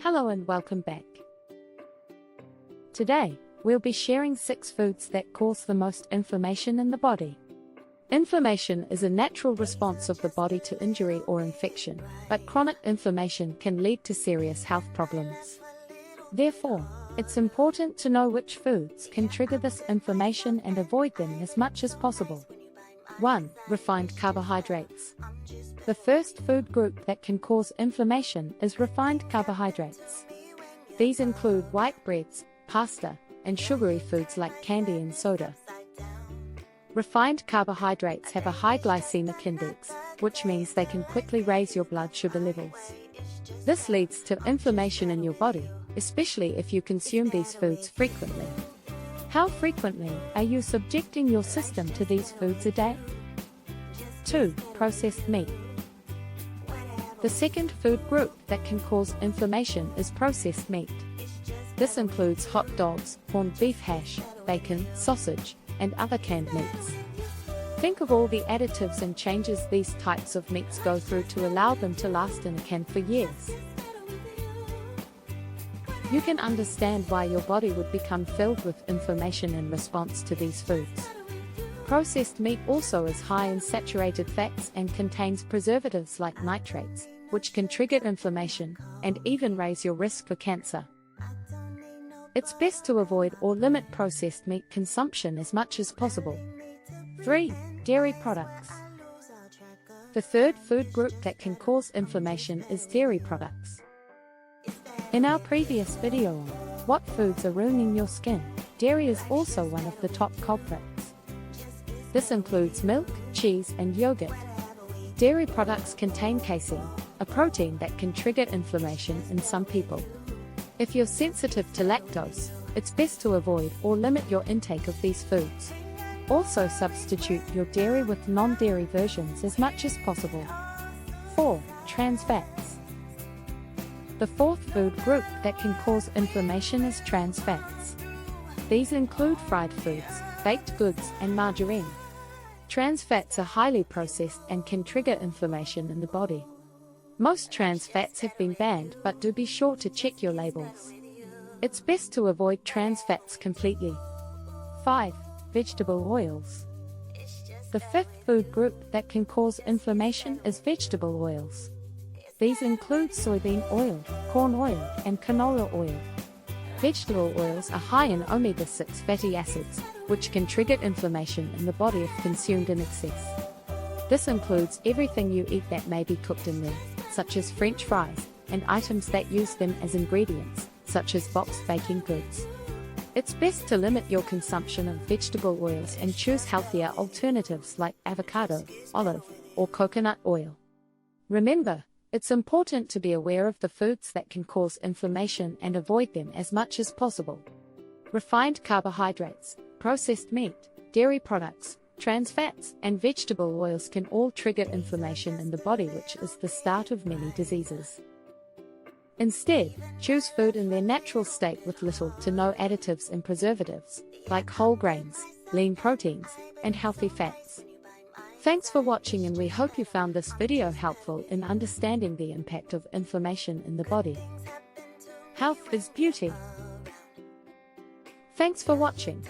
Hello and welcome back. Today, we'll be sharing 6 foods that cause the most inflammation in the body. Inflammation is a natural response of the body to injury or infection, but chronic inflammation can lead to serious health problems. Therefore, it's important to know which foods can trigger this inflammation and avoid them as much as possible. 1. Refined carbohydrates. The first food group that can cause inflammation is refined carbohydrates. These include white breads, pasta, and sugary foods like candy and soda. Refined carbohydrates have a high glycemic index, which means they can quickly raise your blood sugar levels. This leads to inflammation in your body, especially if you consume these foods frequently. How frequently are you subjecting your system to these foods a day? 2. Processed meat. The second food group that can cause inflammation is processed meat. This includes hot dogs, corned beef hash, bacon, sausage, and other canned meats. Think of all the additives and changes these types of meats go through to allow them to last in a can for years. You can understand why your body would become filled with inflammation in response to these foods. Processed meat also is high in saturated fats and contains preservatives like nitrates, which can trigger inflammation and even raise your risk for cancer. It's best to avoid or limit processed meat consumption as much as possible. 3. Dairy products. The third food group that can cause inflammation is dairy products. In our previous video on what foods are ruining your skin, dairy is also one of the top culprits. This includes milk, cheese, and yogurt. Dairy products contain casein, a protein that can trigger inflammation in some people. If you're sensitive to lactose, it's best to avoid or limit your intake of these foods. Also substitute your dairy with non-dairy versions as much as possible. 4. Trans fats. The fourth food group that can cause inflammation is trans fats. These include fried foods, baked goods, and margarine. Trans fats are highly processed and can trigger inflammation in the body. Most trans fats have been banned, but do be sure to check your labels. It's best to avoid trans fats completely. 5. Vegetable oils. The fifth food group that can cause inflammation is vegetable oils. These include soybean oil, corn oil, and canola oil. Vegetable oils are high in omega-6 fatty acids, which can trigger inflammation in the body if consumed in excess. This includes everything you eat that may be cooked in them, such as French fries, and items that use them as ingredients, such as boxed baking goods. It's best to limit your consumption of vegetable oils and choose healthier alternatives like avocado, olive, or coconut oil. Remember, it's important to be aware of the foods that can cause inflammation and avoid them as much as possible. Refined carbohydrates, processed meat, dairy products, trans fats, and vegetable oils can all trigger inflammation in the body, which is the start of many diseases. Instead, choose food in their natural state with little to no additives and preservatives, like whole grains, lean proteins, and healthy fats. Thanks for watching, and we hope you found this video helpful in understanding the impact of inflammation in the body. Health is beauty. Thanks for watching.